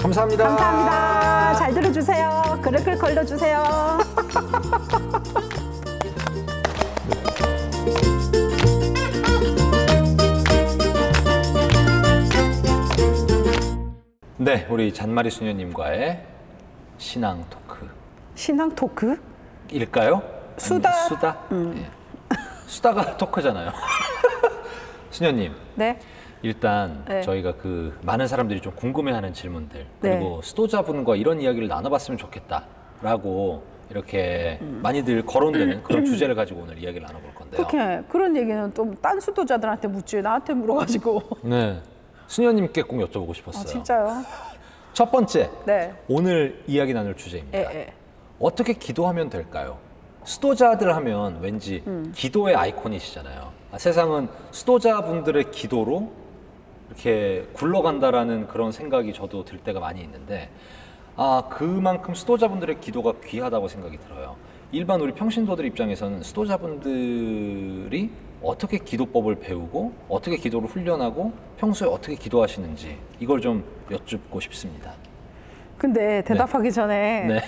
감사합니다. 감사합니다. 잘 들어주세요. 그릇 걸러주세요. 네, 우리 잔마리 수녀님과의 신앙 토크. 신앙 토크? 일까요? 수다. 수다? 네. 수다가 토크잖아요. 수녀님. 네. 일단 네. 저희가 그 많은 사람들이 좀 궁금해하는 질문들 그리고 네. 수도자분과 이런 이야기를 나눠봤으면 좋겠다라고 이렇게 많이들 거론되는 그런 주제를 가지고 오늘 이야기를 나눠볼 건데요. 그렇게 그런 얘기는 좀 딴 수도자들한테 묻지 나한테 물어가지고. 네, 수녀님께 꼭 여쭤보고 싶었어요. 아, 진짜요? 첫 번째, 네. 오늘 이야기 나눌 주제입니다. 예. 어떻게 기도하면 될까요? 수도자들 하면 왠지 기도의 아이콘이시잖아요. 세상은 수도자분들의 기도로 이렇게 굴러간다라는 그런 생각이 저도 들 때가 많이 있는데 그만큼 수도자분들의 기도가 귀하다고 생각이 들어요. 일반 우리 평신도들 입장에서는 수도자분들이 어떻게 기도법을 배우고 어떻게 기도를 훈련하고 평소에 어떻게 기도하시는지 이걸 좀 여쭙고 싶습니다. 근데 대답하기 전에 네.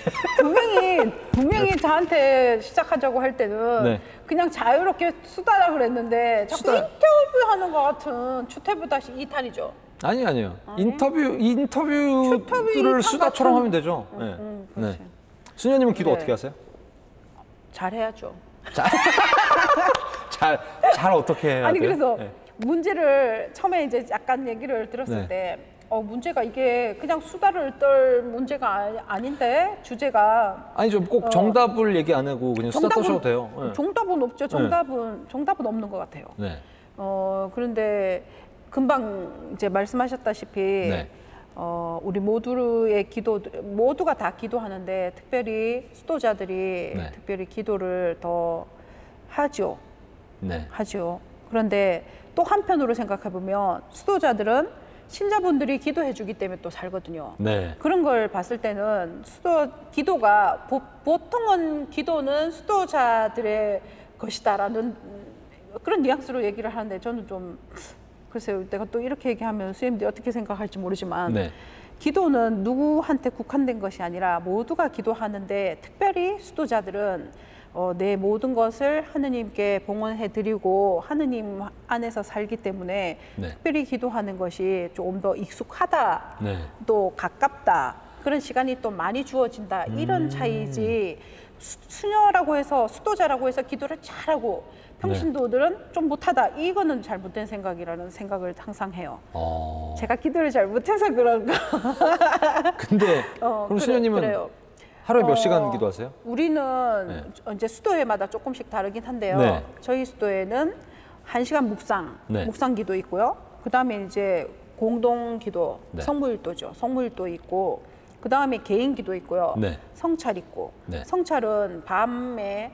분명히 저한테 시작하자고 할 때는 네. 그냥 자유롭게 수다라 그랬는데 자꾸 수다. 인터뷰하는 것 같은 주태부-2탄이죠. 아니요. 아니? 인터뷰들을 수다처럼 하면 되죠. 네. 그렇지. 수녀님은 기도 네. 어떻게 하세요? 잘해야죠. 잘 어떻게 해야 아니 돼요? 그래서 네. 문제를 처음에 이제 약간 얘기를 들었을 네. 때 문제가 이게 그냥 수다를 떨 문제가 아닌데 주제가 아니죠. 꼭 정답을 얘기 안 하고 그냥 수다 떠셔도 돼요. 네. 정답은 없죠. 정답은 없는 것 같아요. 네. 그런데 금방 이제 말씀하셨다시피 네. 우리 모두의 기도 모두가 다 기도하는데 특별히 수도자들이 네. 특별히 기도를 더 하죠. 네. 하죠. 그런데 또 한편으로 생각해 보면 수도자들은 신자분들이 기도해 주기 때문에 또 살거든요. 네. 그런 걸 봤을 때는 기도가 보통은 기도는 수도자들의 것이다라는 그런 뉘앙스로 얘기를 하는데 저는 좀 글쎄요. 내가 또 이렇게 얘기하면 수님들이 어떻게 생각할지 모르지만 네. 기도는 누구한테 국한된 것이 아니라 모두가 기도하는데 특별히 수도자들은 내 모든 것을 하느님께 봉헌해 드리고 하느님 안에서 살기 때문에 네. 특별히 기도하는 것이 조금 더 익숙하다, 네. 또 가깝다, 그런 시간이 또 많이 주어진다 이런 차이지 수녀라고 해서 수도자라고 해서 기도를 잘하고 평신도들은 좀 못하다 이거는 잘못된 생각이라는 생각을 항상 해요. 제가 기도를 잘 못해서 그런가. 근데 그럼 수녀님은 그래요. 하루에 몇 시간 기도하세요? 우리는 이제 수도회마다 조금씩 다르긴 한데요. 네. 저희 수도회는 1시간 묵상 기도 있고요. 그 다음에 이제 공동 기도, 네. 성무일도죠. 성무일도 있고, 그 다음에 개인 기도 있고요. 네. 성찰 있고, 네. 성찰은 밤에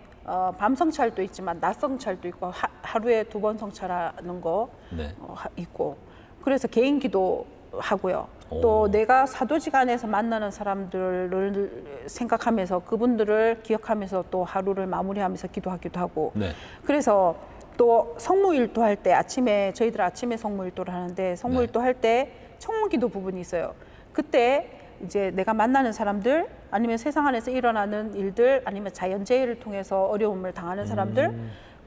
밤 성찰도 있지만 낮 성찰도 있고 하루에 2번 성찰하는 거 네. 있고, 그래서 개인 기도 하고요. 또 내가 사도지간에서 만나는 사람들을 생각하면서 그분들을 기억하면서 또 하루를 마무리하면서 기도하기도 하고. 네. 그래서 또 성무일도 할 때 저희들 아침에 성무일도를 하는데 성무일도 할 때 청문기도 부분이 있어요. 그때 이제 내가 만나는 사람들 아니면 세상 안에서 일어나는 일들 아니면 자연재해를 통해서 어려움을 당하는 사람들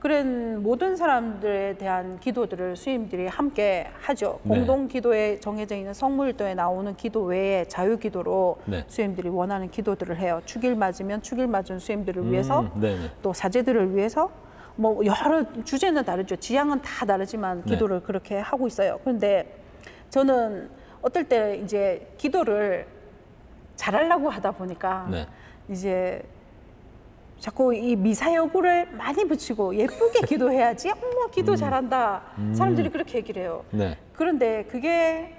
그런 모든 사람들에 대한 기도들을 수임들이 함께 하죠. 네. 공동 기도에 정해져 있는 성무일도에 나오는 기도 외에 자유 기도로 네. 수임들이 원하는 기도들을 해요. 축일 맞으면 축일 맞은 수임들을 위해서 네네. 또 사제들을 위해서 뭐 여러 주제는 다르죠. 지향은 다 다르지만 기도를 그렇게 하고 있어요. 그런데 저는 어떨 때 이제 기도를 잘하려고 하다 보니까 이제 자꾸 이 미사여구를 많이 붙이고 예쁘게 기도해야지 어머 기도 잘한다 사람들이 그렇게 얘기를 해요. 그런데 그게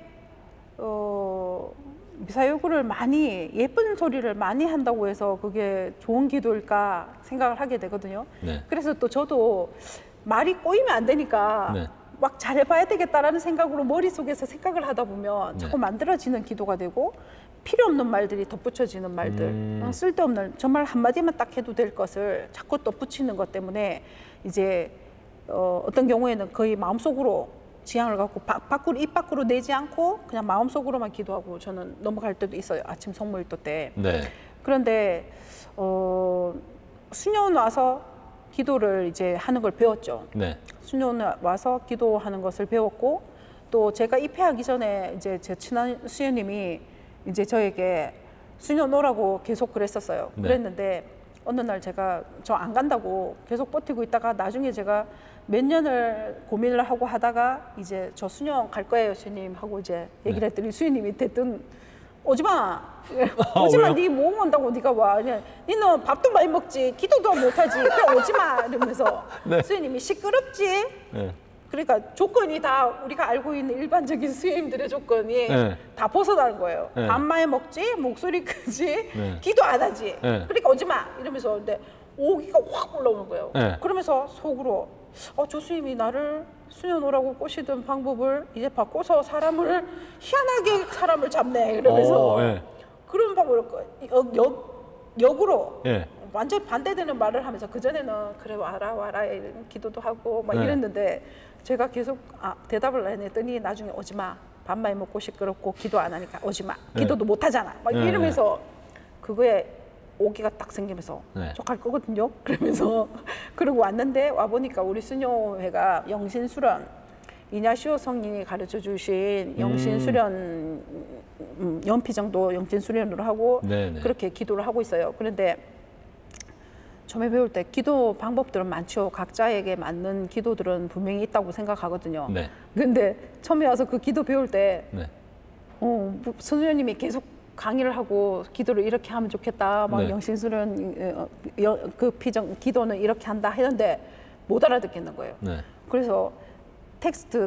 미사여구를 많이 예쁜 소리를 많이 한다고 해서 그게 좋은 기도일까 생각을 하게 되거든요. 그래서 또 저도 말이 꼬이면 안 되니까 막 잘해봐야 되겠다라는 생각으로 머릿속에서 생각을 하다 보면 자꾸 만들어지는 기도가 되고 필요 없는 말들이 덧붙여지는 말들, 쓸데없는 정말 한마디만 딱 해도 될 것을 자꾸 덧붙이는 것 때문에 이제 어떤 경우에는 거의 마음속으로 지향을 갖고 밖으로 입 밖으로 내지 않고 그냥 마음속으로만 기도하고 저는 넘어갈 때도 있어요. 아침 성모일도 때. 네. 그런데 수녀원 와서 기도를 이제 하는 걸 배웠죠. 네. 수녀원 와서 기도하는 것을 배웠고 또 제가 입회하기 전에 이제 제 친한 수녀님이 이제 저에게 수녀원 오라고 계속 그랬었어요. 네. 그랬는데 어느 날 제가 저 안 간다고 계속 버티고 있다가 나중에 제가 몇 년을 고민을 하고 하다가 이제 저 수녀원 갈 거예요, 수녀님 하고 이제 얘기를 했더니 수녀님이 대뜸 오지 마. 오지 마. 네 모험 온다고 네가 와. 그냥 니는 밥도 많이 먹지, 기도도 못 하지. 그냥 오지 마. 이러면서 네. 수녀님이 시끄럽지. 네. 그러니까 조건이 다 우리가 알고 있는 일반적인 수녀님들의 조건이 네. 다 벗어나는 거예요. 네. 밥 많이 먹지, 목소리 크지, 네. 기도 안 하지. 네. 그러니까 오지 마. 이러면서 근데 오기가 확 올라오는 거예요. 네. 그러면서 속으로 조수님이 나를 수녀 오라고 꼬시던 방법을 이제 바꿔서 사람을 희한하게 사람을 잡네. 이러면서 네. 그런 방법을 역으로 네. 완전 반대되는 말을 하면서 그전에는 그래 와라 이런 기도도 하고 막 네. 이랬는데 제가 계속 대답을 안 했더니 나중에 오지 마. 밥 많이 먹고 시끄럽고 기도 안 하니까 오지 마. 기도도 못 하잖아. 막 네. 이러면서 그거에 오기가 딱 생기면서 네. 저 갈 거거든요. 그러면서 그러고 왔는데 와 보니까 우리 수녀회가 영신수련 이냐시오 성인이 가르쳐 주신 영신수련 연피정도 영신수련으로 하고 네네. 그렇게 기도를 하고 있어요. 그런데 처음에 배울 때 기도 방법들은 많죠. 각자에게 맞는 기도들은 분명히 있다고 생각하거든요. 네. 근데 처음에 와서 그 기도 배울 때 네. 선생님이 계속 강의를 하고 기도를 이렇게 하면 좋겠다. 막 네. 영신수련 그 기도는 이렇게 한다 했는데 못 알아듣겠는 거예요. 네. 그래서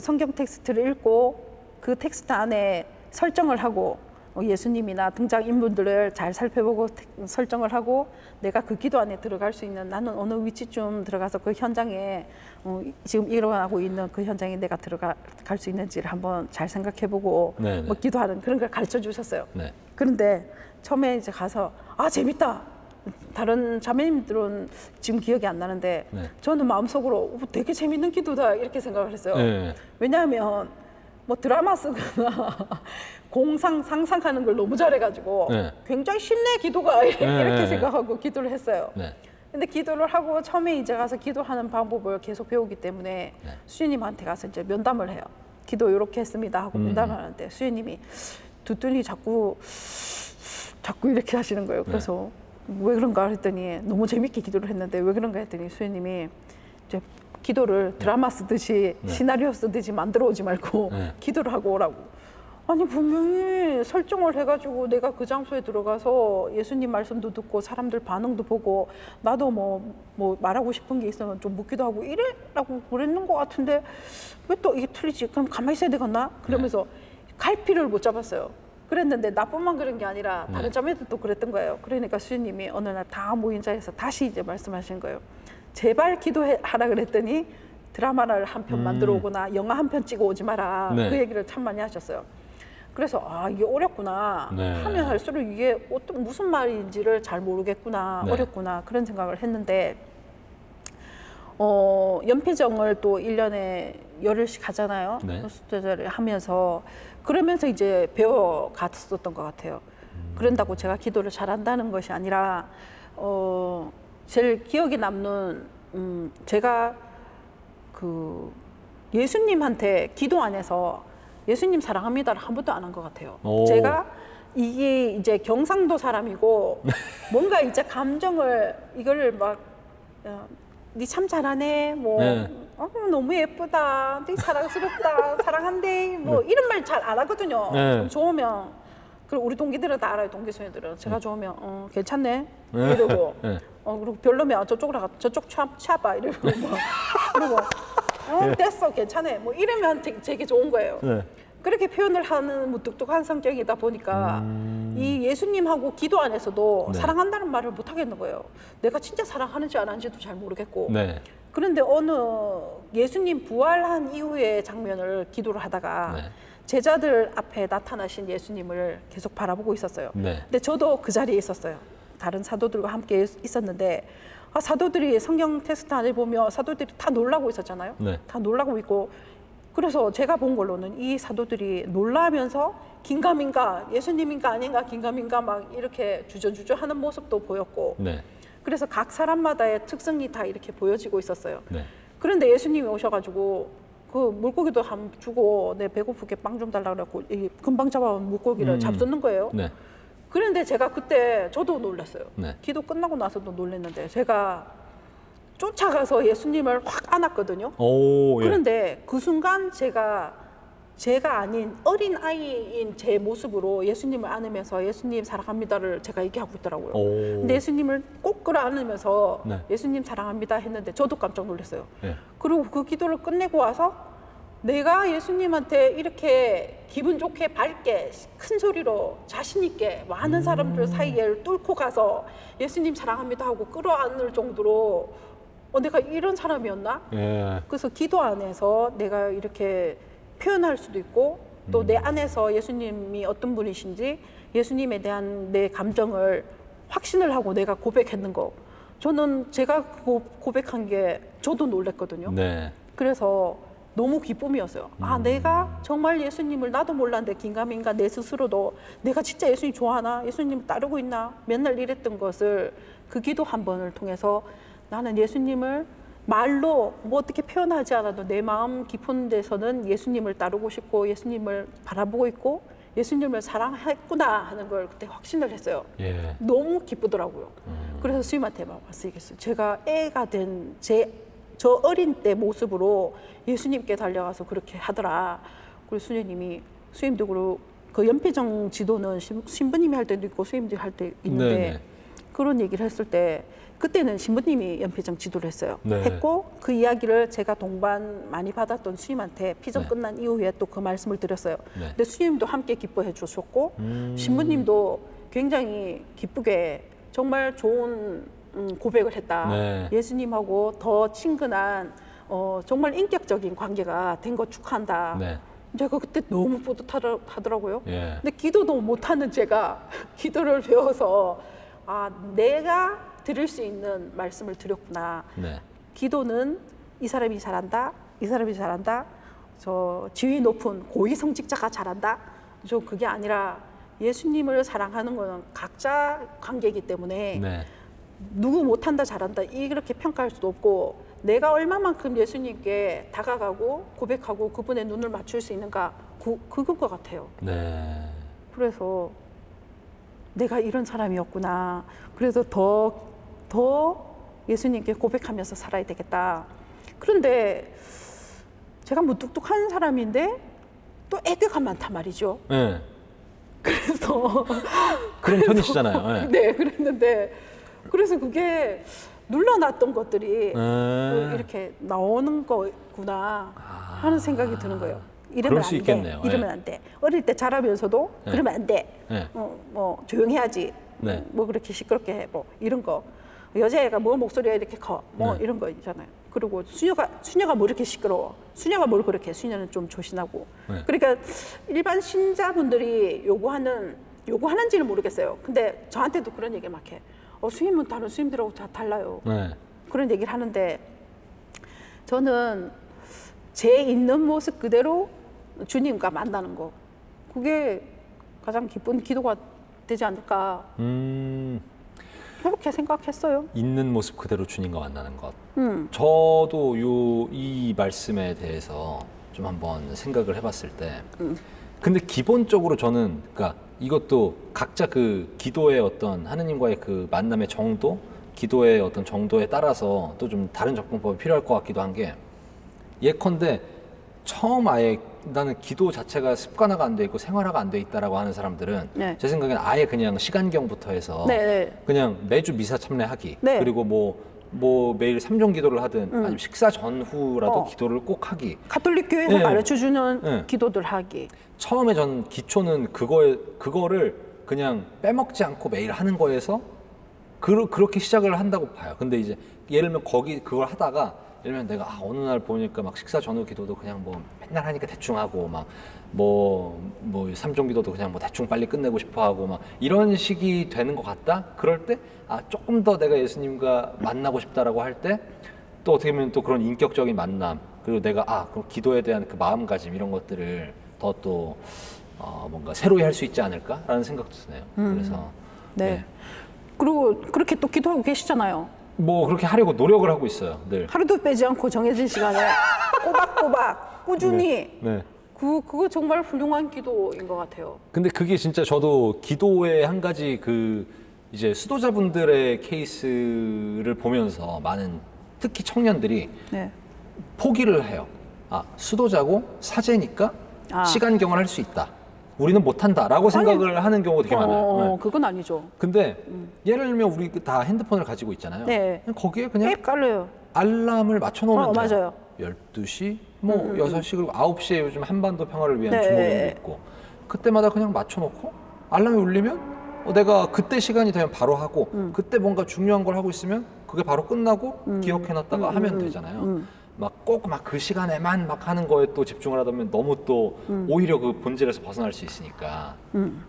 성경 텍스트를 읽고 그 텍스트 안에 설정을 하고 예수님이나 등장인물들을 잘 살펴보고 설정을 하고 내가 그 기도 안에 들어갈 수 있는 나는 어느 위치쯤 들어가서 그 현장에 지금 일어나고 있는 그 현장에 내가 들어갈 수 있는지를 한번 잘 생각해보고 뭐 기도하는 그런 걸 가르쳐 주셨어요. 네. 그런데 처음에 이제 가서 재밌다. 다른 자매님들은 지금 기억이 안 나는데 네. 저는 마음속으로 되게 재밌는 기도다 이렇게 생각을 했어요. 네. 왜냐하면 뭐 드라마 쓰거나 공상 상상하는 걸 너무 잘해가지고 네. 굉장히 쉽네 기도가 이렇게 네. 생각하고 기도를 했어요. 네. 근데 기도를 하고 처음에 이제 가서 기도하는 방법을 계속 배우기 때문에 네. 수녀님한테 가서 이제 면담을 해요. 기도 이렇게 했습니다 하고 면담을 하는데 수녀님이 두둔이 자꾸 이렇게 하시는 거예요. 그래서 왜 그런가 했더니 너무 재밌게 기도를 했는데 왜 그런가 했더니 수녀님이 이제 기도를 드라마 쓰듯이 시나리오 쓰듯이 만들어 오지 말고 기도를 하고 오라고. 아니 분명히 설정을 해가지고 내가 그 장소에 들어가서 예수님 말씀도 듣고 사람들 반응도 보고 나도 뭐 말하고 싶은 게 있으면 좀 묻기도 하고 이래라고 그랬는 것 같은데 왜 또 이게 틀리지? 그럼 가만히 있어야 되겠나? 그러면서 갈피를 못 잡았어요. 그랬는데 나뿐만 그런 게 아니라 다른 자매들도 그랬던 거예요. 그러니까 수녀님이 어느 날 다 모인 자리에서 다시 이제 말씀하신 거예요. 제발 기도하라 그랬더니 드라마를 한 편 만들어 오거나 영화 한 편 찍어 오지 마라. 네. 그 얘기를 참 많이 하셨어요. 그래서 이게 어렵구나. 네. 하면 할수록 이게 무슨 말인지를 잘 모르겠구나. 네. 어렵구나. 그런 생각을 했는데 연피정을 또 1년에 열흘씩 하잖아요. 네. 수제자를 하면서 그러면서 이제 배워 갔었던 것 같아요. 그런다고 제가 기도를 잘한다는 것이 아니라 제일 기억에 남는 제가 그 예수님한테 기도 안에서 예수님 사랑합니다를 한 번도 안 한 것 같아요. 오. 제가 이게 이제 경상도 사람이고 뭔가 이제 감정을 이걸 막 니 참 잘하네 뭐 네. 너무 예쁘다 니 사랑스럽다 사랑한대 뭐 이런 말 잘 안 하거든요. 네. 좋으면 그리고 우리 동기들은 다 알아요. 동기소녀들은 제가 좋으면 괜찮네 이러고 네. 그리고 별로면 저쪽 차봐 이러고 뭐 그리고 됐어 괜찮아 뭐 이러면 되게 좋은 거예요. 네. 그렇게 표현을 하는 무뚝뚝한 성격이다 보니까 이 예수님하고 기도 안에서도 네. 사랑한다는 말을 못 하겠는 거예요. 내가 진짜 사랑하는지 안 하는지도 잘 모르겠고. 네. 그런데 어느 예수님 부활한 이후의 장면을 기도를 하다가 네. 제자들 앞에 나타나신 예수님을 계속 바라보고 있었어요. 네. 근데 저도 그 자리에 있었어요. 다른 사도들과 함께 있었는데 사도들이 성경 텍스트 안에 보면 사도들이 다 놀라고 있었잖아요. 네. 다 놀라고 있고 그래서 제가 본 걸로는 이 사도들이 놀라면서 긴가민가 예수님인가 아닌가 긴가민가 막 이렇게 주저주저 하는 모습도 보였고 네. 그래서 각 사람마다의 특성이 다 이렇게 보여지고 있었어요. 네. 그런데 예수님이 오셔가지고 그 물고기도 한 주고 내 배고프게 빵 좀 달라 그래갖고 이 금방 잡아온 물고기를 잡수는 거예요. 네. 그런데 제가 그때 저도 놀랐어요. 네. 기도 끝나고 나서도 놀랐는데 제가 쫓아가서 예수님을 확 안았거든요. 오, 예. 그런데 그 순간 제가 아닌 어린 아이인 제 모습으로 예수님을 안으면서 예수님 사랑합니다를 제가 얘기하고 있더라고요. 오. 근데 예수님을 꼭 끌어안으면서 네. 예수님 사랑합니다 했는데 저도 깜짝 놀랐어요. 예. 그리고 그 기도를 끝내고 와서 내가 예수님한테 이렇게 기분 좋게 밝게 큰 소리로 자신 있게 많은 사람들 사이에 뚫고 가서 예수님 사랑합니다 하고 끌어안을 정도로 내가 이런 사람이었나? 예. 그래서 기도 안에서 내가 이렇게 표현할 수도 있고 또 내 안에서 예수님이 어떤 분이신지 예수님에 대한 내 감정을 확신을 하고 내가 고백했는 거 저는 제가 고백한 게 저도 놀랬거든요. 네. 그래서 너무 기쁨이었어요. 아, 내가 정말 예수님을 나도 몰랐는데 긴가민가 내 스스로도 내가 진짜 예수님 좋아하나? 예수님을 따르고 있나? 맨날 이랬던 것을 그 기도 한 번을 통해서 나는 예수님을 말로 뭐 어떻게 표현하지 않아도 내 마음 깊은 데서는 예수님을 따르고 싶고 예수님을 바라보고 있고 예수님을 사랑했구나 하는 걸 그때 확신을 했어요. 예. 너무 기쁘더라고요. 그래서 스님한테 막 말씀드렸어요. 제가 애가 된 저 어린 때 모습으로 예수님께 달려가서 그렇게 하더라. 그리고 수녀님이 수임도 그렇고 그 연필정 지도는 신부님이 할 때도 있고 수임들이 할 때 있는데 네네. 그런 얘기를 했을 때 그때는 신부님이 연필정 지도를 했어요. 네. 했고 그 이야기를 제가 동반 많이 받았던 수임한테 피정 네. 끝난 이후에 또 그 말씀을 드렸어요. 네. 근데 수임도 함께 기뻐해 주셨고 신부님도 굉장히 기쁘게 정말 좋은 고백을 했다. 네. 예수님하고 더 친근한 정말 인격적인 관계가 된 거 축하한다. 네. 제가 그때 너무 뿌듯하더라고요. 예. 근데 기도도 못하는 제가 기도를 배워서 아, 내가 들을 수 있는 말씀을 드렸구나. 네. 기도는 이 사람이 잘한다. 이 사람이 잘한다. 저 지위 높은 고위성직자가 잘한다. 저 그게 아니라 예수님을 사랑하는 거는 각자 관계이기 때문에 네. 누구 못한다 잘한다 이렇게 평가할 수도 없고 내가 얼마만큼 예수님께 다가가고 고백하고 그분의 눈을 맞출 수 있는가 그건 것 같아요. 네. 그래서 내가 이런 사람이었구나. 그래서 더 예수님께 고백하면서 살아야 되겠다. 그런데 제가 무뚝뚝한 사람인데 또 애교가 많단 말이죠. 네. 그래서 그런 편이시잖아요. 네. 네, 그랬는데 그래서 그게 눌러놨던 것들이 이렇게 나오는 거구나 하는 생각이 드는 거예요. 이러면 그럴 수 안 있겠네요. 돼. 이러면 안 돼. 어릴 때 자라면서도 네. 그러면 안 돼. 네. 뭐 조용해야지. 네. 뭐 그렇게 시끄럽게 해. 뭐 이런 거. 여자애가 뭐 목소리가 이렇게 커. 뭐 네. 이런 거 있잖아요. 그리고 수녀가 뭐 이렇게 시끄러워. 수녀가 뭘 그렇게. 수녀는 좀 조신하고. 네. 그러니까 일반 신자분들이 요구하는지는 모르겠어요. 근데 저한테도 그런 얘기 막 해. 스님은 다른 스님들하고 다 달라요. 네. 그런 얘기를 하는데 저는 제 있는 모습 그대로 주님과 만나는 거 그게 가장 기쁜 기도가 되지 않을까 그렇게 생각했어요. 있는 모습 그대로 주님과 만나는 것. 저도 이 말씀에 대해서 좀 한번 생각을 해봤을 때 근데 기본적으로 저는 그러니까 이것도 각자 그 기도의 어떤 하느님과의 그 만남의 정도, 기도의 어떤 정도에 따라서 또 좀 다른 접근법이 필요할 것 같기도 한 게 예컨대 처음 아예 나는 기도 자체가 습관화가 안 돼 있고 생활화가 안 돼 있다라고 하는 사람들은 네. 제 생각엔 아예 그냥 시간경부터 해서 네. 그냥 매주 미사 참례하기 네. 그리고 뭐 매일 삼종 기도를 하든 아니면 식사 전후라도 기도를 꼭 하기. 가톨릭 교회에서 네. 가르쳐주는 네. 기도들 하기. 처음에 전 기초는 그거를 그냥 빼먹지 않고 매일 하는 거에서 그렇게 시작을 한다고 봐요. 근데 이제 예를 들면 그걸 하다가 예를 들면 내가 어느 날 보니까 막 식사 전후 기도도 그냥 뭐 맨날 하니까 대충 하고 막 뭐 삼종 기도도 그냥 뭐 대충 빨리 끝내고 싶어 하고 막 이런 식이 되는 것 같다. 그럴 때 조금 더 내가 예수님과 만나고 싶다라고 할 때 또 어떻게 보면 또 그런 인격적인 만남 그리고 내가 그럼 기도에 대한 그 마음가짐 이런 것들을 더 또 뭔가 새로이 할 수 있지 않을까라는 생각도 드네요. 그래서 네. 그리고 그렇게 또 기도하고 계시잖아요. 뭐 그렇게 하려고 노력을 하고 있어요. 늘. 하루도 빼지 않고 정해진 시간에 꼬박꼬박 꾸준히 네. 그거 정말 훌륭한 기도인 것 같아요. 근데 그게 진짜 저도 기도의 한 가지 이제 수도자분들의 케이스를 보면서 많은 특히 청년들이 네. 포기를 해요. 수도자고 사제니까 시간경을 할 수 있다. 우리는 못한다라고 생각을 하는 경우가 되게 많아요. 네. 그건 아니죠. 근데 예를 들면 우리 다 핸드폰을 가지고 있잖아요. 네. 거기에 그냥 앱 깔려요. 알람을 맞춰놓으면 돼요. 맞아요. 12시, 뭐 6시, 그리고 9시에 요즘 한반도 평화를 위한 네. 주목이 있고 그때마다 그냥 맞춰놓고 알람이 울리면 내가 그때 시간이 되면 바로 하고 그때 뭔가 중요한 걸 하고 있으면 그게 바로 끝나고 기억해놨다가 하면 되잖아요. 꼭 그 시간에만 막 하는 거에 또 집중을 하다 보면 너무 또 오히려 그 본질에서 벗어날 수 있으니까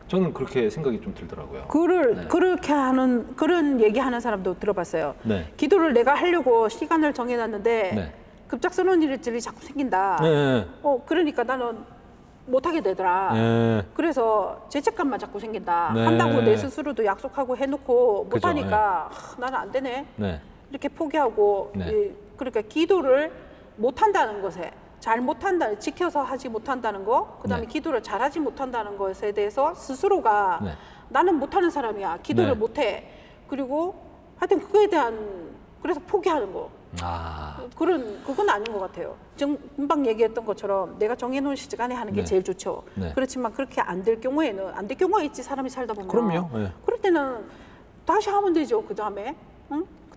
저는 그렇게 생각이 좀 들더라고요. 그렇게 하는 그런 얘기하는 사람도 들어봤어요. 네. 기도를 내가 하려고 시간을 정해놨는데 네. 급작스러운 일들이 자꾸 생긴다. 네. 그러니까 나는 못하게 되더라. 네. 그래서 죄책감만 자꾸 생긴다. 네. 한다고 내 스스로도 약속하고 해놓고 그죠. 못하니까 나는 안 되네. 네. 이렇게 포기하고 네. 그러니까 기도를 못한다는 것에 잘 못한다, 지켜서 하지 못한다는 거, 그다음에 네. 기도를 잘하지 못한다는 것에 대해서 스스로가 네. 나는 못하는 사람이야, 기도를 네. 못해. 그리고 하여튼 그거에 대한 그래서 포기하는 거. 그건 아닌 것 같아요. 금방 얘기했던 것처럼 내가 정해놓은 시간에 하는 게 네. 제일 좋죠. 네. 그렇지만 그렇게 안 될 경우에는 안 될 경우가 있지, 사람이 살다 보면. 그럼요. 네. 그럴 때는 다시 하면 되죠. 그 다음에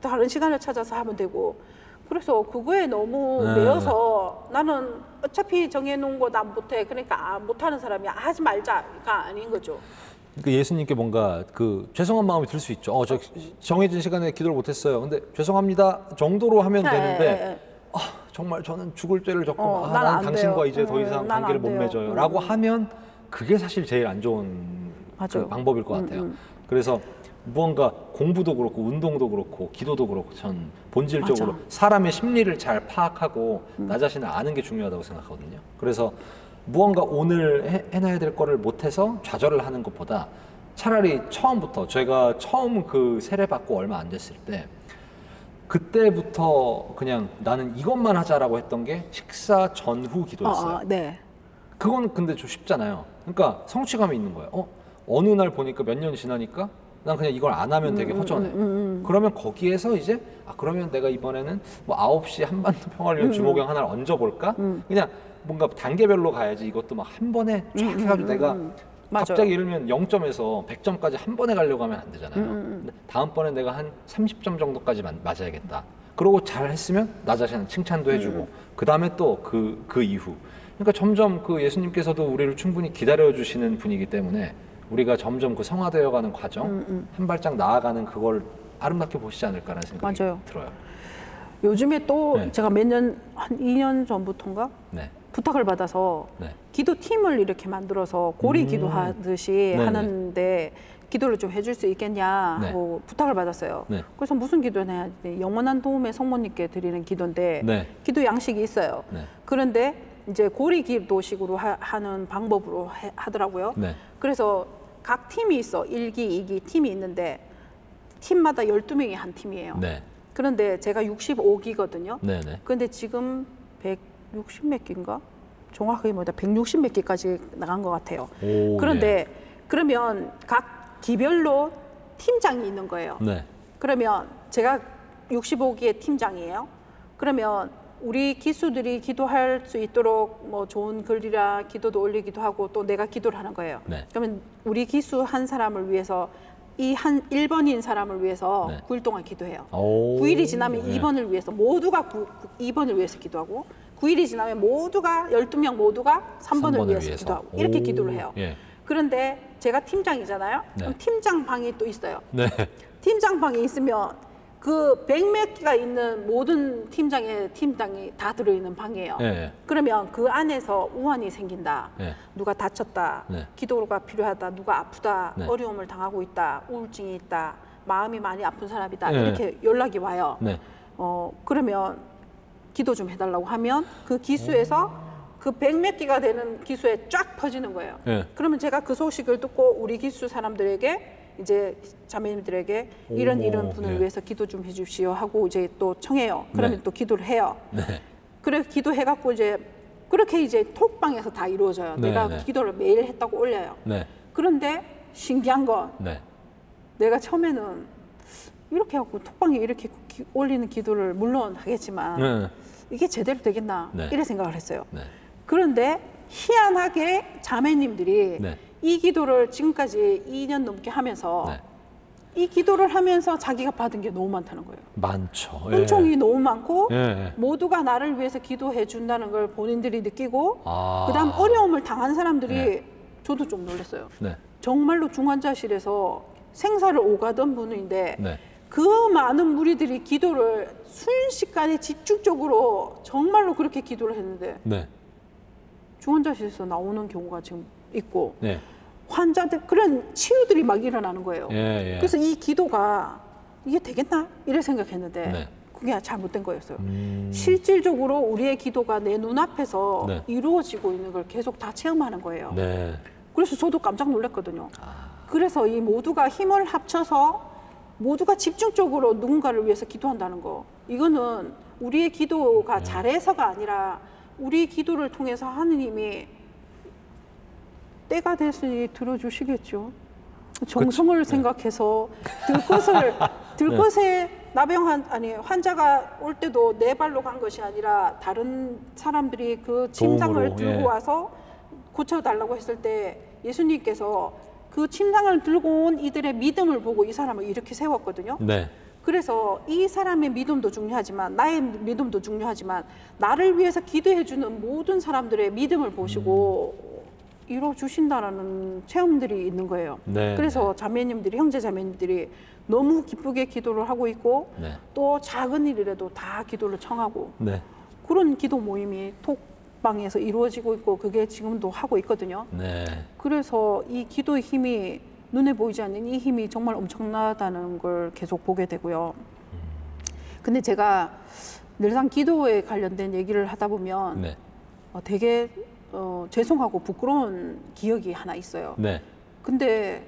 다른 시간을 찾아서 하면 되고. 그래서 그거에 너무 매여서 나는 어차피 정해놓은 거 난 못해. 그러니까 못하는 사람이 하지 말자가 아닌 거죠. 그러니까 예수님께 뭔가 죄송한 마음이 들 수 있죠. 저 정해진 시간에 기도를 못했어요. 근데 죄송합니다 정도로 하면 되는데 정말 저는 죽을 죄를 졌고 난 당신과 이제 더 이상 관계를 못 맺어요. 라고 하면 그게 사실 제일 안 좋은 방법일 것 같아요. 그래서 무언가 공부도 그렇고 운동도 그렇고 기도도 그렇고 전 본질적으로 사람의 심리를 잘 파악하고 나 자신을 아는 게 중요하다고 생각하거든요. 그래서 무언가 오늘 해놔야 될 거를 못해서 좌절을 하는 것보다 차라리 처음부터 제가 처음 세례 받고 얼마 안 됐을 때 그때부터 그냥 나는 이것만 하자라고 했던 게 식사 전후 기도였어요. 네. 그건 근데 좀 쉽잖아요. 그러니까 성취감이 있는 거예요. 어느 날 보니까 몇 년 지나니까 난 그냥 이걸 안 하면 되게 허전해. 그러면 거기에서 이제 그러면 내가 이번에는 뭐 9시 한반도 평화를 위한 주목영 하나를 얹어볼까? 그냥 뭔가 단계별로 가야지 이것도 막 한 번에 쫙 해가지고 내가 갑자기 예를 들면 0점에서 100점까지 한 번에 가려고 하면 안 되잖아요. 근데 다음번에 내가 한 30점 정도까지 맞아야겠다. 그러고 잘 했으면 나 자신은 칭찬도 해주고 그 다음에 또 그 이후. 그러니까 점점 예수님께서도 우리를 충분히 기다려주시는 분이기 때문에 우리가 점점 성화되어가는 과정, 한 발짝 나아가는 그걸 아름답게 보시지 않을까라는 생각이 들어요. 요즘에 또 네. 제가 한 2년 전부터인가 네. 부탁을 받아서 기도팀을 이렇게 만들어서 고리 기도하듯이 하는데 기도를 좀 해줄 수 있겠냐 하고 부탁을 받았어요. 그래서 무슨 기도를 해야 돼? 영원한 도움의 성모님께 드리는 기도인데 기도 양식이 있어요. 그런데 이제 고리 기도식으로 하는 방법으로 하더라고요. 그래서 각 팀이 있어. 1기, 2기 팀이 있는데 팀마다 12명이 한 팀이에요. 그런데 제가 65기거든요. 그런데 지금 160 몇 기인가? 정확하게 160 몇 기까지 나간 것 같아요. 그런데 그러면 각 기별로 팀장이 있는 거예요. 그러면 제가 65기의 팀장이에요. 그러면 우리 기수들이 기도할 수 있도록 뭐 좋은 글이라 기도도 올리기도 하고 또 내가 기도를 하는 거예요. 그러면 우리 기수 한 사람을 위해서 이 한 1번인 사람을 위해서 9일 동안 기도해요. 9일이 지나면 2번을 위해서 모두가 2번을 위해서 기도하고 9일이 지나면 모두가 12명 모두가 3번을 위해서 기도하고 이렇게 기도를 해요. 그런데 제가 팀장이잖아요. 그럼 팀장 방이 또 있어요. 팀장 방이 있으면 그 100몇 개가 있는 모든 팀장이 다 들어있는 방이에요. 그러면 그 안에서 우환이 생긴다. 누가 다쳤다. 기도가 필요하다. 누가 아프다. 어려움을 당하고 있다. 우울증이 있다. 마음이 많이 아픈 사람이다. 이렇게 연락이 와요. 그러면 기도 좀 해달라고 하면 그 기수에서 그 100몇 개가 되는 기수에 쫙 퍼지는 거예요. 네. 그러면 제가 그 소식을 듣고 우리 기수 사람들에게 이제 자매님들에게 이런 분을 네. 위해서 기도 좀 해주십시오 하고 이제 또 청해요. 그러면 네. 또 기도를 해요. 네. 그래 기도해갖고 이제 그렇게 이제 톡방에서 다 이루어져요. 네, 내가 네. 기도를 매일 했다고 올려요. 네. 그런데 신기한 건 네. 내가 처음에는 이렇게 하고 톡방에 이렇게 올리는 기도를 물론 하겠지만 네. 이게 제대로 되겠나 네. 이래 생각을 했어요. 네. 그런데 희한하게 자매님들이 네. 이 기도를 지금까지 2년 넘게 하면서 네. 이 기도를 하면서 자기가 받은 게 너무 많다는 거예요. 많죠. 은총이 너무 많고 예. 모두가 나를 위해서 기도해 준다는 걸 본인들이 느끼고 아. 그다음 어려움을 당한 사람들이 네. 저도 좀 놀랐어요. 네. 정말로 중환자실에서 생사를 오가던 분인데 네. 그 많은 무리들이 기도를 순식간에 집중적으로 정말로 그렇게 기도를 했는데 네. 중환자실에서 나오는 경우가 지금 있고 네. 환자들 그런 치유들이 막 일어나는 거예요. 예, 예. 그래서 이 기도가 이게 되겠나 이래 생각했는데 네. 그게 잘못된 거였어요. 실질적으로 우리의 기도가 내 눈앞에서 네. 이루어지고 있는 걸 계속 다 체험하는 거예요. 네. 그래서 저도 깜짝 놀랐거든요. 그래서 이 모두가 힘을 합쳐서 모두가 집중적으로 누군가를 위해서 기도한다는 거, 이거는 우리의 기도가 잘해서가 아니라 우리 기도를 통해서 하느님이 때가 됐으니 들어주시겠죠. 정성을 생각해서 들것에 나병 환자가 올 때도 내 발로 간 것이 아니라 다른 사람들이 그 침상을 도움으로, 들고 예. 와서 고쳐달라고 했을 때 예수님께서 그 침상을 들고 온 이들의 믿음을 보고 이 사람을 이렇게 세웠거든요. 네. 그래서 이 사람의 믿음도 중요하지만 나의 믿음도 중요하지만 나를 위해서 기도해주는 모든 사람들의 믿음을 보시고 이루어 주신다는 체험들이 있는 거예요. 네, 그래서 자매님들이 형제 자매님들이 너무 기쁘게 기도를 하고 있고 네. 또 작은 일이라도 다 기도를 청하고 네. 그런 기도 모임이 톡방에서 이루어지고 있고 그게 지금도 하고 있거든요. 네. 그래서 이 기도의 힘이 눈에 보이지 않는 이 힘이 정말 엄청나다는 걸 계속 보게 되고요. 근데 제가 늘상 기도에 관련된 얘기를 하다 보면 네. 되게 죄송하고 부끄러운 기억이 하나 있어요. 네. 근데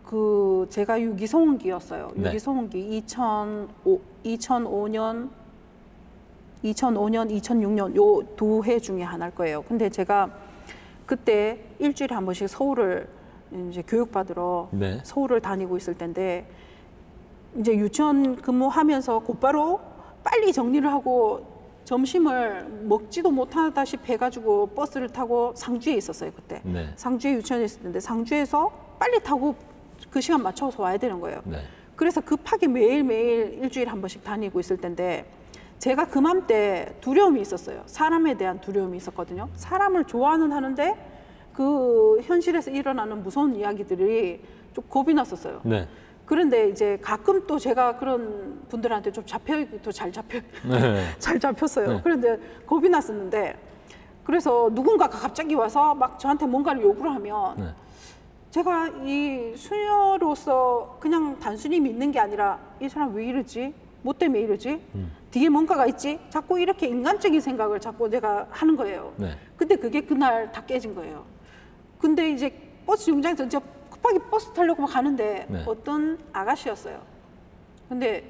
그 제가 유기성원기였어요. 네. 유기성원기 2005년, 2006년 요 두 해 중에 하나일 거예요. 근데 제가 그때 일주일에 한 번씩 서울을 이제 교육받으러 네. 서울을 다니고 있을 텐데 이제 유치원 근무하면서 곧바로 빨리 정리를 하고 점심을 먹지도 못하다시피 해가지고 버스를 타고 상주에 있었어요 그때. 네. 상주에 유치원에 있을 텐데 상주에서 빨리 타고 그 시간 맞춰서 와야 되는 거예요. 네. 그래서 급하게 매일매일 일주일에 한 번씩 다니고 있을 텐데 제가 그맘때 두려움이 있었어요. 사람에 대한 두려움이 있었거든요. 사람을 좋아는 하는데 그 현실에서 일어나는 무서운 이야기들이 좀 겁이 났었어요. 네. 그런데 이제 가끔 또 제가 그런 분들한테 좀 잘 잡혔어요. 네. 그런데 겁이 났었는데 그래서 누군가가 갑자기 와서 막 저한테 뭔가를 요구를 하면 네. 제가 이 수녀로서 그냥 단순히 믿는 게 아니라 이 사람 왜 이러지? 뭐 때문에 이러지? 뒤에 뭔가가 있지? 자꾸 이렇게 인간적인 생각을 자꾸 내가 하는 거예요. 네. 근데 그게 그날 다 깨진 거예요. 근데 이제 버스 정류장에서 이제 급하게 버스 타려고 막 가는데 네. 어떤 아가씨였어요. 근데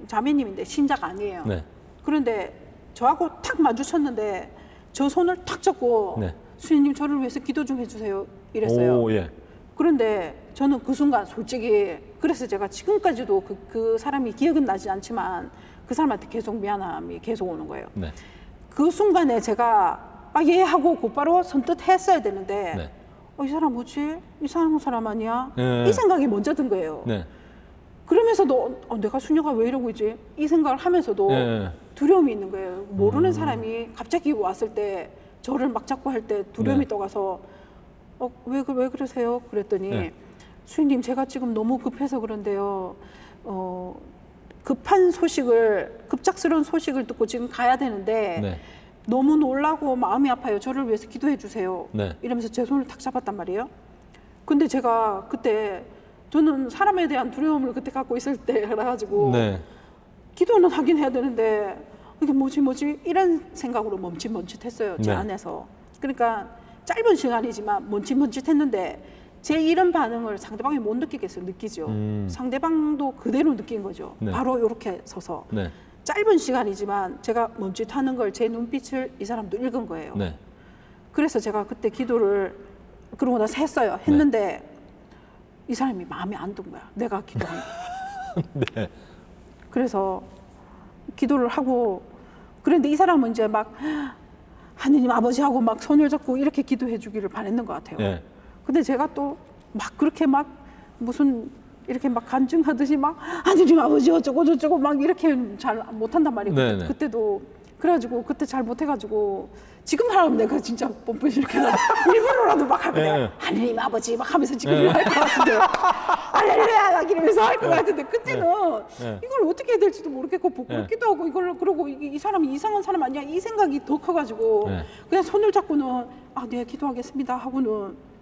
자매님인데 신자가 아니에요. 네. 그런데 저하고 탁 마주쳤는데 저 손을 탁 잡고 네. 수녀님 저를 위해서 기도 좀 해주세요 이랬어요. 오, 예. 그런데 저는 그 순간 솔직히 그래서 제가 지금까지도 그 사람이 기억은 나지 않지만 그 사람한테 계속 미안함이 계속 오는 거예요. 네. 그 순간에 제가 예 하고 곧바로 선뜻 했어야 되는데 네. 이 사람 뭐지? 이 사람 아니야? 네. 이 생각이 먼저 든 거예요. 네. 그러면서도 내가 수녀가 왜 이러고 있지? 이 생각을 하면서도 네. 두려움이 있는 거예요. 모르는 사람이 갑자기 왔을 때 저를 막 잡고 할 때 두려움이 네. 떠가서 왜 그러세요? 그랬더니 네. 수녀님 제가 지금 너무 급해서 그런데요. 급작스러운 소식을 듣고 지금 가야 되는데 네. 너무 놀라고 마음이 아파요. 저를 위해서 기도해 주세요. 네. 이러면서 제 손을 탁 잡았단 말이에요. 근데 제가 그때 저는 사람에 대한 두려움을 그때 갖고 있을 때라 가지고 네. 기도는 하긴 해야 되는데 이게 뭐지 이런 생각으로 멈칫멈칫했어요. 제 네. 안에서. 그러니까 짧은 시간이지만 멈칫멈칫했는데 제 이런 반응을 상대방이 못 느끼겠어요. 느끼죠. 상대방도 그대로 느낀 거죠. 네. 바로 이렇게 서서 네. 짧은 시간이지만 제가 멈칫하는 걸 제 눈빛을 이 사람도 읽은 거예요. 네. 그래서 제가 그때 기도를 그러고 나서 했어요. 했는데 이 사람이 마음에 안 든 거야. 내가 기도한 거. 네. 그래서 기도를 하고 그런데 이 사람은 이제 막 하느님 아버지하고 막 손을 잡고 이렇게 기도해 주기를 바랬는 것 같아요. 네. 근데 제가 또 막 그렇게 막 무슨 이렇게 막 간증하듯이 막 하느님 아버지 어쩌고 저쩌고 막 이렇게 잘 못한단 말이에요. 네네. 그때도 그래가지고 그때 잘 못해가지고 지금 하라면 내가 진짜 뻔뻔히 이렇게 일부러라도 막 할 거야. 네. 하느님 아버지 막 하면서 지금 이렇게 할 것 같은데 할렐루야 막 이러면서 할 것 같은데 그때는 네. 이걸 어떻게 해야 될지도 모르겠고 부끄럽기도 하고 이걸 그러고 이 사람이 이상한 사람 아니야 이 생각이 더 커가지고 네. 그냥 손을 잡고는 네 기도하겠습니다 하고는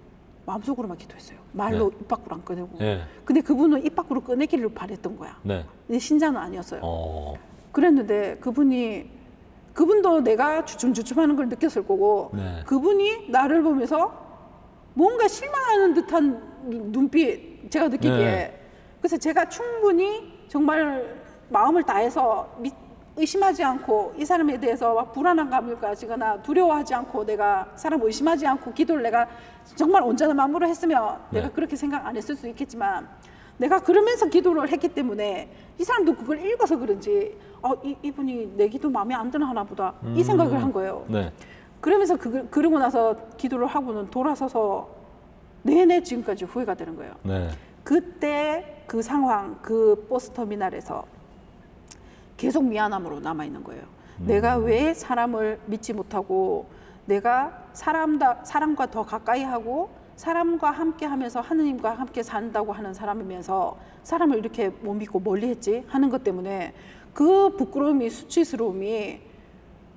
마음속으로만 기도했어요. 말로 입 밖으로 안 꺼내고. 네. 근데 그분은 입 밖으로 꺼내기를 바랬던 거야. 네. 근데 신자는 아니었어요. 어. 그랬는데 그분도 내가 주춤주춤하는 걸 느꼈을 거고 네. 그분이 나를 보면서 뭔가 실망하는 듯한 눈빛 제가 느끼기에 네. 그래서 제가 충분히 정말 마음을 다해서 의심하지 않고 이 사람에 대해서 막 불안한 감을 가지거나 두려워하지 않고 내가 사람 의심하지 않고 기도를 내가 정말 온전한 마음으로 했으면 네. 내가 그렇게 생각 안 했을 수 있겠지만 내가 그러면서 기도를 했기 때문에 이 사람도 그걸 읽어서 그런지 이분이 내 기도 마음에 안 드나 하나 보다 이 생각을 한 거예요. 네. 그러면서 그러고 나서 기도를 하고는 돌아서서 내내 지금까지 후회가 되는 거예요. 네. 그때 그 상황 그 버스터미널에서 계속 미안함으로 남아있는 거예요. 내가 왜 사람을 믿지 못하고 내가 사람과 더 가까이 하고 사람과 함께 하면서 하느님과 함께 산다고 하는 사람이면서 사람을 이렇게 못 믿고 멀리 했지 하는 것 때문에 그 부끄러움이 수치스러움이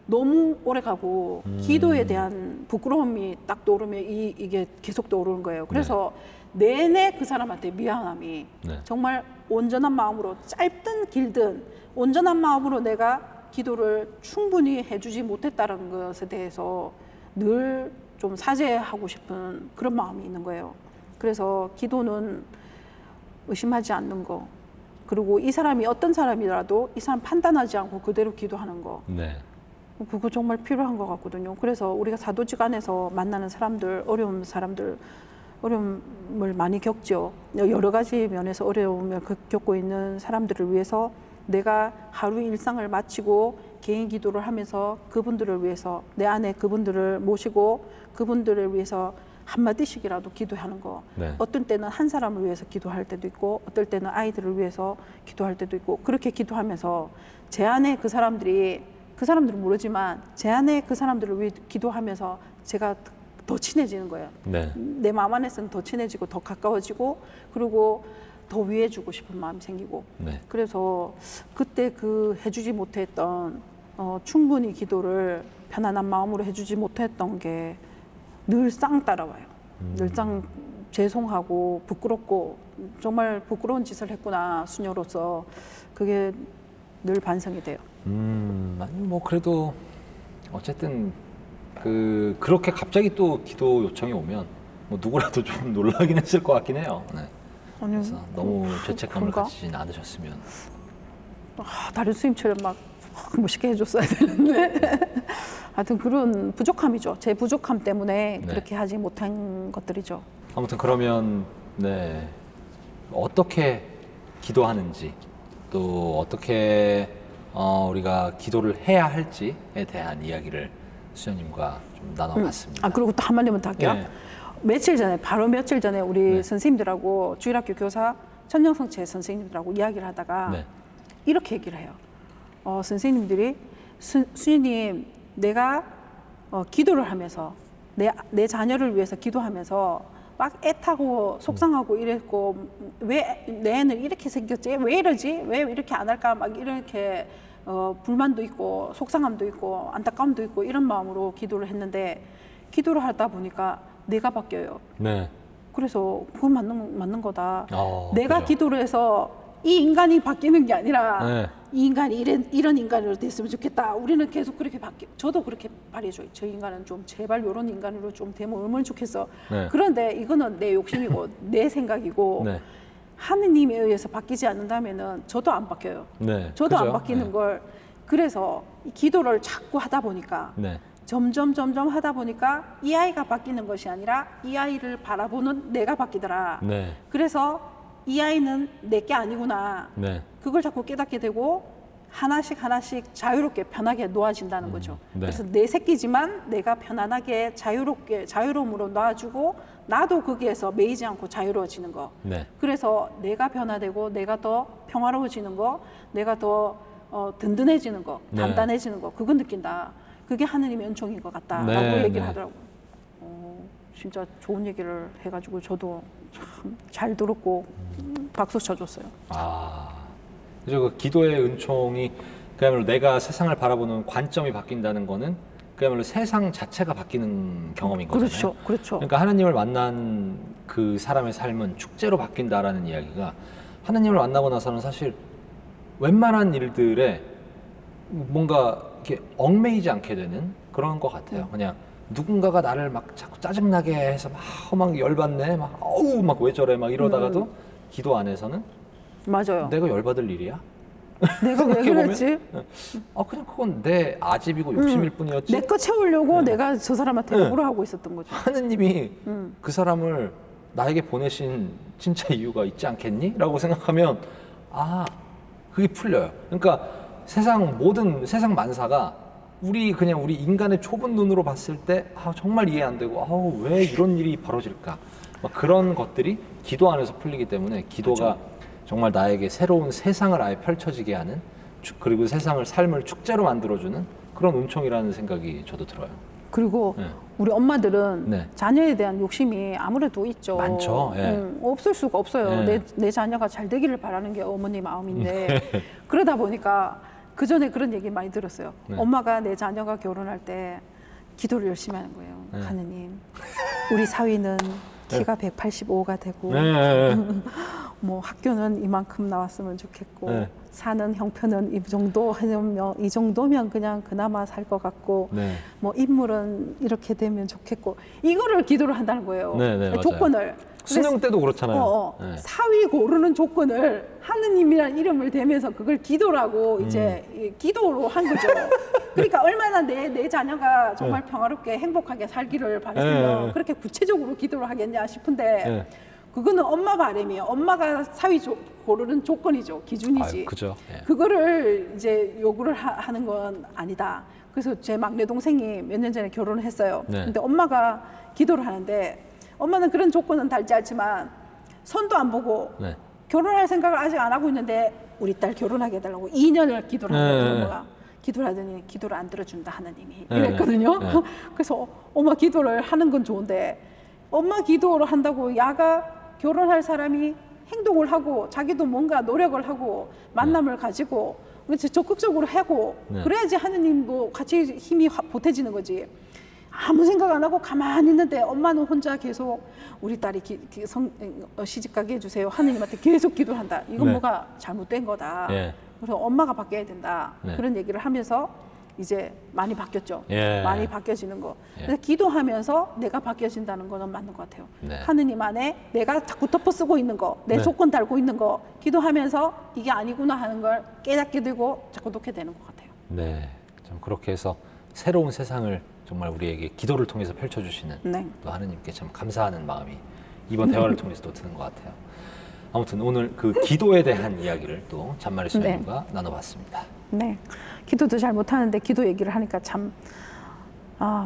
너무 오래 가고 기도에 대한 부끄러움이 딱 떠오르면 이게 계속 떠오르는 거예요. 그래서 내내 그 사람한테 미안함이 네. 정말 온전한 마음으로 짧든 길든 온전한 마음으로 내가 기도를 충분히 해주지 못했다는 것에 대해서 늘 좀 사죄하고 싶은 그런 마음이 있는 거예요. 그래서 기도는 의심하지 않는 거 그리고 이 사람이 어떤 사람이라도 이 사람 판단하지 않고 그대로 기도하는 거 네. 그거 정말 필요한 것 같거든요. 그래서 우리가 사도직안에서 만나는 사람들, 어려운 사람들, 어려움을 많이 겪죠. 여러 가지 면에서 어려움을 겪고 있는 사람들을 위해서 내가 하루 일상을 마치고 개인 기도를 하면서 그분들을 위해서 내 안에 그분들을 모시고 그분들을 위해서 한마디씩이라도 기도하는 거. 네. 어떤 때는 한 사람을 위해서 기도할 때도 있고 어떨 때는 아이들을 위해서 기도할 때도 있고 그렇게 기도하면서 제 안에 그 사람들은 모르지만 제 안에 그 사람들을 위해 기도하면서 제가 더 친해지는 거예요. 네. 내 마음 안에서는 더 친해지고 더 가까워지고 그리고 더 위해주고 싶은 마음이 생기고 네. 그래서 그때 그 해주지 못했던 충분히 기도를 편안한 마음으로 해주지 못했던 게 늘상 따라와요. 늘상 죄송하고 부끄럽고 정말 부끄러운 짓을 했구나 수녀로서 그게 늘 반성이 돼요. 아니 뭐 그래도 어쨌든 그렇게 갑자기 또 기도 요청이 오면 뭐 누구라도 좀 놀라긴 했을 것 같긴 해요. 네. 아니요. 그래서 너무 죄책감을 그런가? 가지진 않으셨으면. 다른 스님처럼 막 멋있게 해줬어야 되는데 하여튼 그런 부족함이죠. 제 부족함 때문에 네. 그렇게 하지 못한 것들이죠. 아무튼 그러면 네 어떻게 기도하는지 또 어떻게 우리가 기도를 해야 할지에 대한 이야기를 수녀님과 좀 나눠봤습니다. 그리고 또 한마디만 더 할게요. 네. 바로 며칠 전에 우리 네. 선생님들하고 주일학교 교사 천정성체 선생님들하고 이야기를 하다가 네. 이렇게 얘기를 해요. 선생님들이 수녀님 내가 기도를 하면서 내 자녀를 위해서 기도하면서 막 애타고 속상하고 이랬고 왜 내 애는 이렇게 생겼지? 왜 이러지? 왜 이렇게 안 할까? 막 이렇게 불만도 있고 속상함도 있고 안타까움도 있고 이런 마음으로 기도를 했는데 기도를 하다 보니까 내가 바뀌어요. 네. 그래서 그건 맞는 거다. 어, 내가 그죠. 기도를 해서 이 인간이 바뀌는 게 아니라 네. 이 인간이 이런 인간으로 됐으면 좋겠다. 우리는 계속 그렇게 저도 그렇게 바래줘요. 저 인간은 좀 제발 이런 인간으로 좀 되면 얼마나 좋겠어. 네. 그런데 이거는 내 욕심이고 내 생각이고 네. 하느님에 의해서 바뀌지 않는다면은 저도 안 바뀌어요. 네. 저도 그죠? 안 바뀌는 네. 걸 그래서 이 기도를 자꾸 하다 보니까 네. 점점 하다 보니까 이 아이가 바뀌는 것이 아니라 이 아이를 바라보는 내가 바뀌더라. 네. 그래서 이 아이는 내게 아니구나. 네. 그걸 자꾸 깨닫게 되고 하나씩 자유롭게 편하게 놓아진다는 거죠. 네. 그래서 내 새끼지만 내가 편안하게 자유로움으로 놔주고 나도 거기에서 매이지 않고 자유로워지는 거. 네. 그래서 내가 변화되고 내가 더 평화로워지는 거, 내가 더 든든해지는 거, 네. 단단해지는 거, 그건 느낀다. 그게 하느님의 은총인 것 같다라고 네, 얘기를 네. 하더라고요. 진짜 좋은 얘기를 해가지고 저도 참 잘 들었고 박수 쳐줬어요. 그래서 그 기도의 은총이 그야말로 내가 세상을 바라보는 관점이 바뀐다는 거는 그야말로 세상 자체가 바뀌는 경험인 거잖아요. 그렇죠. 그러니까 하나님을 만난 그 사람의 삶은 축제로 바뀐다라는 이야기가 하나님을 만나고 나서는 사실 웬만한 일들에 뭔가 이렇게 얽매이지 않게 되는 그런 것 같아요. 그냥 누군가가 나를 막 자꾸 짜증나게 해서 막 열받네, 막 어우 막 왜 저래 막 이러다가도 기도 안에서는 맞아요. 내가 열받을 일이야? 내가 왜 그랬지? 그냥 그건 내 아집이고 욕심일 뿐이었지. 내 거 채우려고 내가 저 사람한테 욕을 하고 있었던 거죠. 하느님이 그 사람을 나에게 보내신 진짜 이유가 있지 않겠니? 라고 생각하면 그게 풀려요. 그러니까 세상 만사가 우리 인간의 좁은 눈으로 봤을 때 정말 이해 안 되고 왜 이런 일이 벌어질까? 막 그런 것들이 기도 안에서 풀리기 때문에 기도가 맞아. 정말 나에게 새로운 세상을 아예 펼쳐지게 하는 그리고 삶을 축제로 만들어주는 그런 은총이라는 생각이 저도 들어요. 그리고 네. 우리 엄마들은 네. 자녀에 대한 욕심이 아무래도 있죠. 많죠. 예. 없을 수가 없어요. 예. 내 자녀가 잘 되기를 바라는 게 어머니 마음인데 그러다 보니까 그 전에 그런 얘기 많이 들었어요. 네. 엄마가 내 자녀가 결혼할 때 기도를 열심히 하는 거예요. 네. 하느님, 우리 사위는 키가 185가 되고 네. 뭐 학교는 이만큼 나왔으면 좋겠고 네. 사는 형편은 이 정도면 그냥 그나마 살 것 같고 네. 뭐 인물은 이렇게 되면 좋겠고 이거를 기도를 한다는 거예요. 네, 네, 맞아요. 조건을. 수능 때도 그렇잖아요. 네. 사위 고르는 조건을 하느님이란 이름을 대면서 그걸 기도라고 이제 기도로 한 거죠. 그러니까 얼마나 내 자녀가 정말 평화롭게 행복하게 살기를 바랬으면 네. 그렇게 구체적으로 기도를 하겠냐 싶은데 네. 그거는 엄마 바람이에요. 엄마가 사위 고르는 조건이죠. 기준이지. 그죠. 예. 그거를 이제 요구를 하는 건 아니다. 그래서 제 막내 동생이 몇 년 전에 결혼을 했어요. 네. 근데 엄마가 기도를 하는데 엄마는 그런 조건은 달지 않지만 손도 안 보고 네. 결혼할 생각을 아직 안 하고 있는데 우리 딸 결혼하게 해달라고 2년을 기도를 하는 네. 엄마가 기도를 하더니 기도를 안 들어준다 하느님이 네. 이랬거든요. 네. 그래서 엄마 기도를 하는 건 좋은데 엄마 기도를 한다고 야가 결혼할 사람이 행동을 하고 자기도 뭔가 노력을 하고 만남을 가지고 적극적으로 하고 네. 그래야지 하느님도 같이 힘이 보태지는 거지. 아무 생각 안 하고 가만히 있는데 엄마는 혼자 계속 우리 딸이 시집가게 해주세요. 하느님한테 계속 기도한다. 이건 네. 뭐가 잘못된 거다. 예. 그래서 엄마가 바뀌어야 된다. 네. 그런 얘기를 하면서 이제 많이 바뀌었죠. 예. 많이 바뀌어지는 거. 예. 그래서 기도하면서 내가 바뀌어진다는 거는 맞는 것 같아요. 네. 하느님 안에 내가 자꾸 덮어 쓰고 있는 거, 내 네. 조건 달고 있는 거, 기도하면서 이게 아니구나 하는 걸 깨닫게 되고 자꾸 놓게 되는 것 같아요. 네. 참 그렇게 해서 새로운 세상을 정말 우리에게 기도를 통해서 펼쳐주시는 네. 또 하느님께 참 감사하는 마음이 이번 대화를 통해서 또 드는 것 같아요. 아무튼 오늘 그 기도에 대한 이야기를 또 잔마리 수녀님과 나눠봤습니다. 네. 기도도 잘 못하는데 기도 얘기를 하니까 참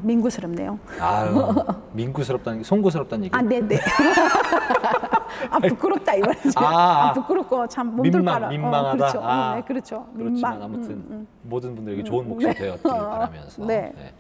민구스럽네요. 아유, 민구스럽다는 게 송구스럽다는 얘기. 네네. 부끄럽다 이 말이죠. 부끄럽고 참 몸둘 바라. 민망하다. 그렇죠. 네, 그렇죠. 그렇지만 아무튼 모든 분들에게 좋은 목소리 되었길 바라면서. 네. 네.